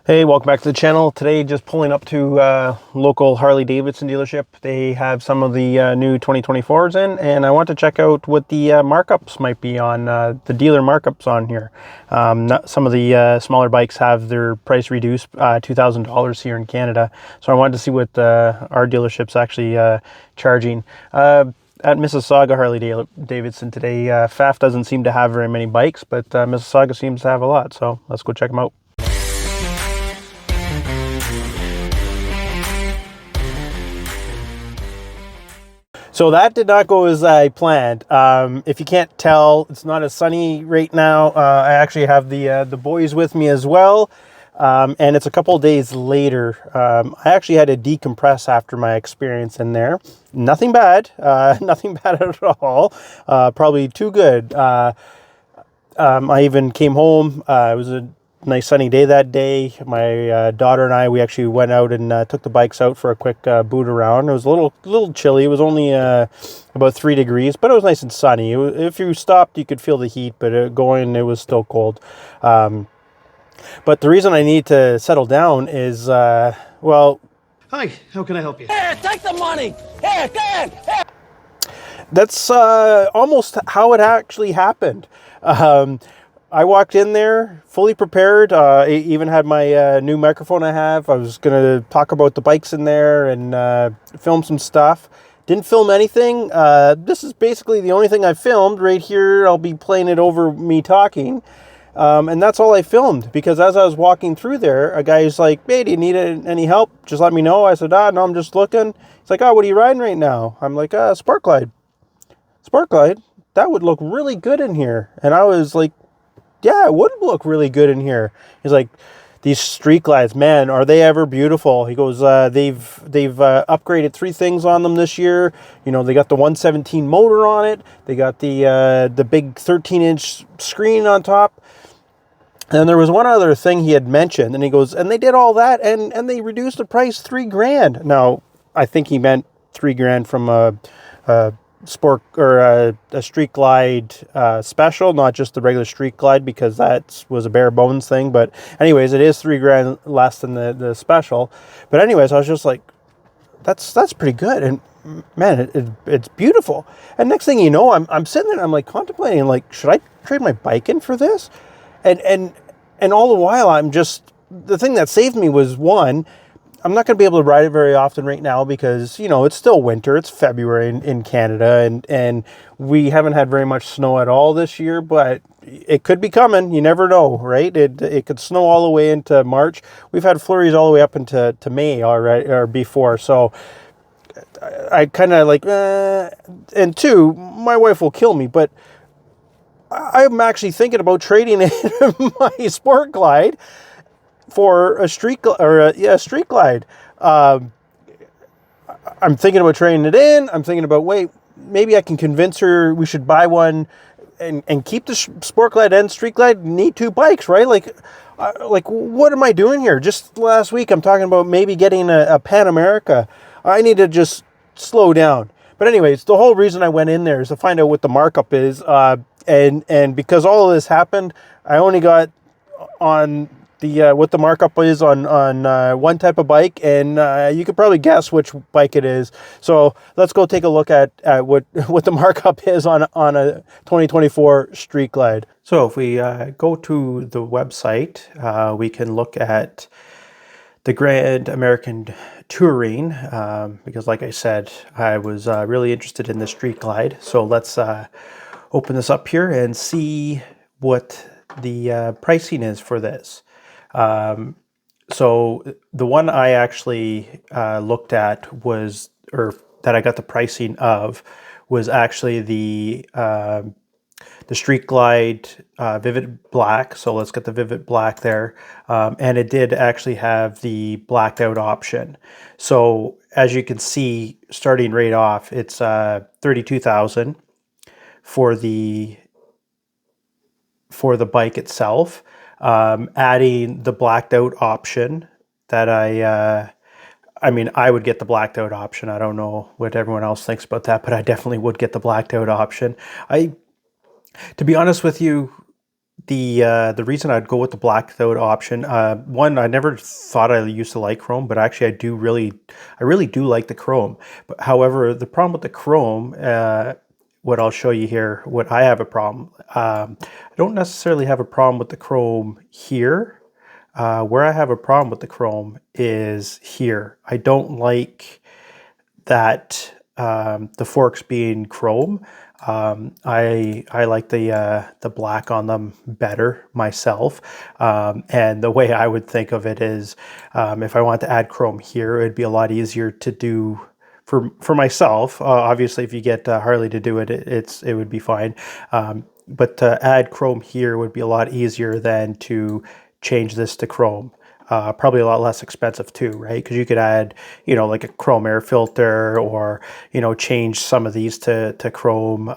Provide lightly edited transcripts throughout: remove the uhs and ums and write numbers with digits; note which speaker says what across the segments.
Speaker 1: Hey, welcome back to the channel. Today, just pulling up to local Harley Davidson dealership. They have some of the new 2024s in, and I want to check out what the markups might be on the dealer markups on here. Some of the smaller bikes have their price reduced $2,000 here in Canada, so I wanted to see what our dealership's actually charging. At Mississauga Harley Davidson today, FAF doesn't seem to have very many bikes, but Mississauga seems to have a lot, so let's go check them out. So that did not go as I planned. If you can't tell, it's not as sunny right now. I actually have the boys with me as well, and it's a couple of days later. I actually had to decompress after my experience in there. Nothing bad, nothing bad at all. Probably too good. I even came home. It was a nice sunny day that day. My daughter and I, we actually went out and took the bikes out for a quick boot around. It was a little chilly. It was only about 3 degrees, but it was nice and sunny. If you stopped, you could feel the heat, but it was still cold. But the reason I need to settle down is, well...
Speaker 2: Hi, how can I help you?
Speaker 3: Here, take the money! Here, Dad! Here.
Speaker 1: That's almost how it actually happened. I walked in there fully prepared. I even had my new microphone I have. I was going to talk about the bikes in there and film some stuff. Didn't film anything. This is basically the only thing I filmed. Right here, I'll be playing it over me talking. And that's all I filmed, because as I was walking through there, a guy's like, "Hey, do you need any help? Just let me know." I said, no, I'm just looking. He's like, "Oh, what are you riding right now?" I'm like, Sport Glide. Sport Glide? That would look really good in here. And I was like, yeah, it would look really good in here. He's like, "These Street Glides, man, are they ever beautiful?" He goes, they've upgraded 3 things on them this year. You know, they got the 117 motor on it. They got the big 13-inch screen on top. And there was one other thing he had mentioned, and he goes, and they did all that, and they reduced the price $3,000. Now, I think he meant $3,000 from a sport or a Street Glide special, not just the regular Street Glide, because that was a bare bones thing. But anyways, it is $3,000 less than the special. But anyways, I was just like, that's pretty good, and man, it's beautiful. And next thing you know, I'm sitting there, and I'm like contemplating, like, should I trade my bike in for this? And all the while, the thing that saved me was, one, I'm not going to be able to ride it very often right now because, you know, it's still winter. It's February in Canada, and we haven't had very much snow at all this year, but it could be coming. You never know, right? It could snow all the way into March. We've had flurries all the way up into May already, or before. So I kind of like, and two, my wife will kill me, but I'm actually thinking about trading in my Sport Glide for a Street Glide. I'm thinking about trading it in. I'm thinking about, wait, maybe I can convince her we should buy one and keep the Sport Glide and Street Glide. Need 2 bikes, right? Like what am I doing here? Just last week, I'm talking about maybe getting a Pan America. I need to just slow down. But anyways, the whole reason I went in there is to find out what the markup is. And because all of this happened, I only got on the what the markup is on one type of bike, and you could probably guess which bike it is. So let's go take a look at what the markup is on a 2024 Street Glide. So if we go to the website, we can look at the Grand American Touring, because like I said, I was really interested in the Street Glide. So let's open this up here and see what the pricing is for this. So the one I actually looked at was, or that I got the pricing of, was actually the Street Glide Vivid Black. So let's get the Vivid Black there. And it did actually have the blacked out option. So as you can see, starting right off, it's $32,000 for the bike itself. Adding the blacked out option that I mean, I would get the blacked out option. I don't know what everyone else thinks about that, but I definitely would get the blacked out option. To be honest with you, The reason I'd go with the blacked out option, one, I never thought I used to like chrome, but actually I really do like the chrome. But however, the problem with the chrome, what I'll show you here, what I have a problem. I don't necessarily have a problem with the chrome here. Where I have a problem with the chrome is here. I don't like that the forks being chrome. I like the black on them better myself. And the way I would think of it is, if I want to add chrome here, it'd be a lot easier to do for myself. Obviously, if you get Harley to do it, it would be fine. But to add chrome here would be a lot easier than to change this to chrome. Probably a lot less expensive too, right? Because you could add, like a chrome air filter, or, change some of these to chrome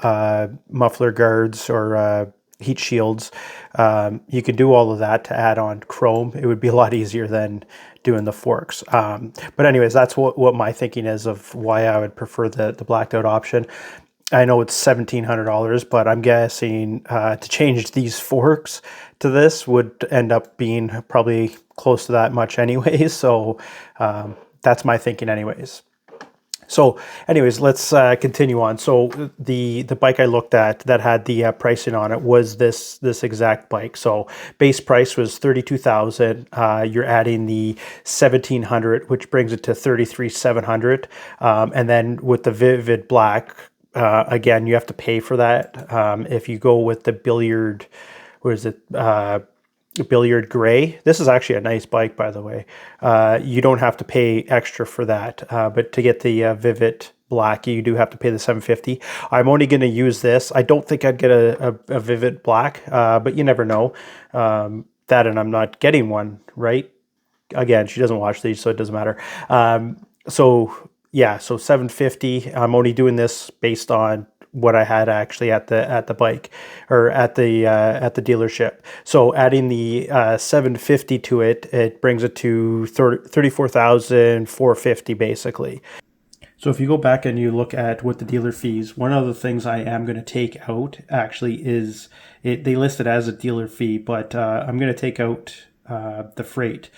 Speaker 1: muffler guards or heat shields. You could do all of that to add on chrome. It would be a lot easier than doing the forks. But anyways, that's what my thinking is of why I would prefer the blacked out option. I know it's $1,700, but I'm guessing to change these forks to this would end up being probably close to that much anyways. So that's my thinking anyways. So anyways, let's continue on. So the bike I looked at that had the pricing on it was this exact bike. So base price was $32,000. You're adding the $1,700, which brings it to $33,700. And then with the Vivid Black, again, you have to pay for that. If you go with the Billiard, what is it? Billiard Gray. This is actually a nice bike, by the way. You don't have to pay extra for that. But to get the Vivid Black, you do have to pay the $750. I'm only going to use this. I don't think I'd get a Vivid Black, but you never know. That, and I'm not getting one, right? Again, she doesn't watch these, so it doesn't matter. Yeah, so $750. I'm only doing this based on what I had actually at the bike, or at the dealership. So adding the $750 to it, it brings it to $34,450 basically. So if you go back and you look at what the dealer fees, one of the things I am going to take out actually is they list it as a dealer fee, but I'm going to take out the freight.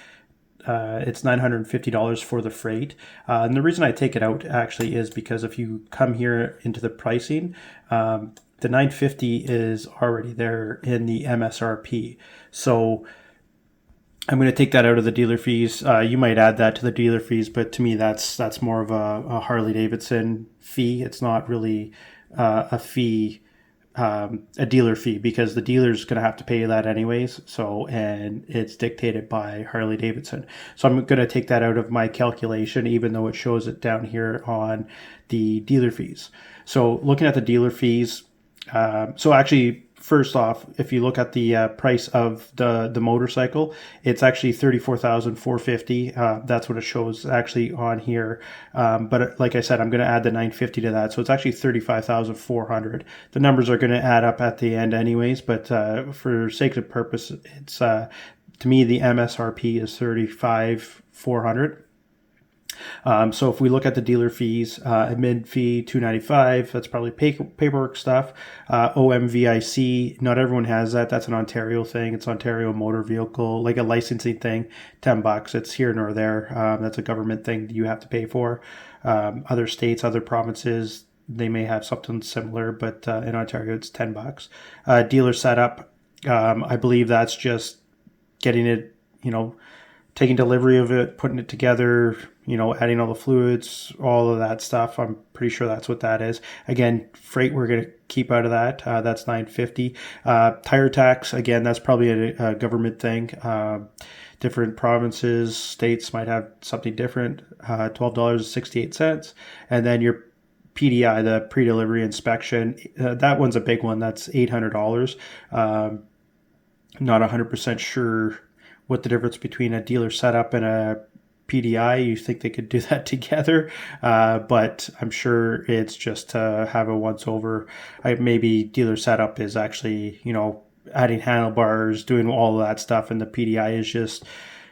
Speaker 1: It's $950 for the freight. And the reason I take it out actually is because if you come here into the pricing, the $950 is already there in the MSRP. So I'm going to take that out of the dealer fees. You might add that to the dealer fees, but to me, that's more of a Harley Davidson fee. It's not really a fee, a dealer fee, because the dealer's going to have to pay that anyways. So, and it's dictated by Harley Davidson. So I'm going to take that out of my calculation, even though it shows it down here on the dealer fees. So looking at the dealer fees, so actually, first off, if you look at the price of the motorcycle, it's actually $34,450. That's what it shows actually on here. But like I said, I'm going to add the $950 to that, so it's actually $35,400. The numbers are going to add up at the end, anyways. But for sake of purpose, it's to me the MSRP is $35,400. So if we look at the dealer fees, admin fee $295, that's probably paperwork stuff. OMVIC, not everyone has that. That's an Ontario thing. It's Ontario Motor Vehicle, like a licensing thing, $10. It's here nor there. That's a government thing that you have to pay for. Other states, other provinces, they may have something similar, but in Ontario it's $10. Dealer setup, I believe that's just getting it, taking delivery of it, putting it together, adding all the fluids, all of that stuff. I'm pretty sure that's what that is. Again, freight, we're going to keep out of that. That's $950. Tire tax, again, that's probably a government thing. Different provinces, states might have something different. $12.68. And then your PDI, the pre-delivery inspection, that one's a big one. That's $800. Not 100% sure what the difference between a dealer setup and a PDI. You think they could do that together, but I'm sure it's just to have a once over. Maybe dealer setup is actually, adding handlebars, doing all of that stuff, and the PDI is just,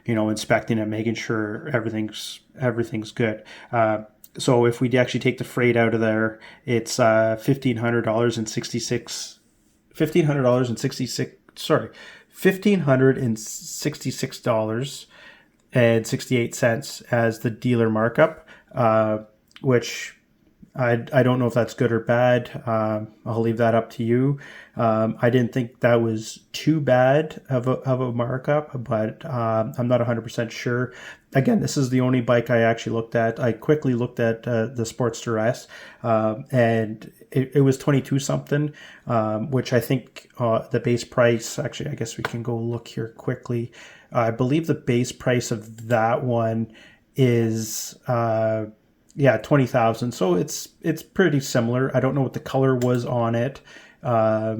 Speaker 1: inspecting and making sure everything's good. So if we actually take the freight out of there, it's $1,500.66 $1,566.68 as the dealer markup, which I don't know if that's good or bad. I'll leave that up to you. I didn't think that was too bad of a markup, but I'm not 100% sure. Again, this is the only bike I actually looked at. I quickly looked at the Sportster S, and it was 22 something, which I think the base price, actually, I guess we can go look here quickly. I believe the base price of that one is 20,000. So it's pretty similar. I don't know what the color was on it, but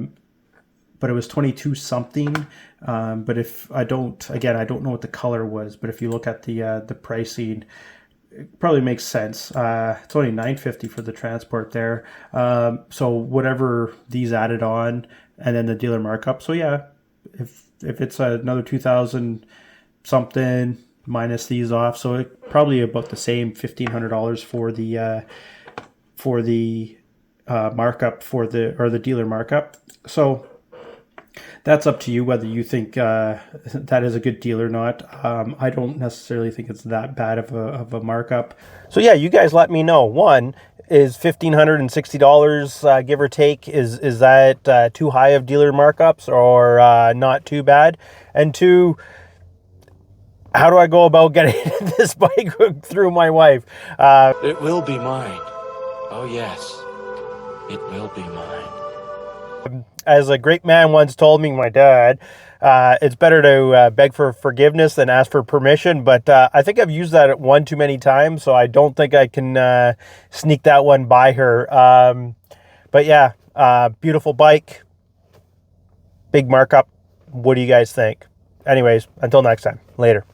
Speaker 1: it was 22 something. But if I don't know what the color was, but if you look at the pricing, it probably makes sense. It's only $950 for the transport there. So whatever these added on, and then the dealer markup. So yeah, if it's another 2,000 something minus these off, so it probably about the same, $1,500 for the markup for the dealer markup. So that's up to you whether you think that is a good deal or not. I don't necessarily think it's that bad of a markup. So yeah, you guys let me know. One, is $1,560 give or take? Is that too high of dealer markups or not too bad? And two, how do I go about getting this bike through my wife?
Speaker 3: It will be mine. Oh, yes. It will be mine.
Speaker 1: As a great man once told me, my dad, it's better to beg for forgiveness than ask for permission. But I think I've used that one too many times, so I don't think I can sneak that one by her. But yeah, beautiful bike, big markup. What do you guys think? Anyways, until next time, later.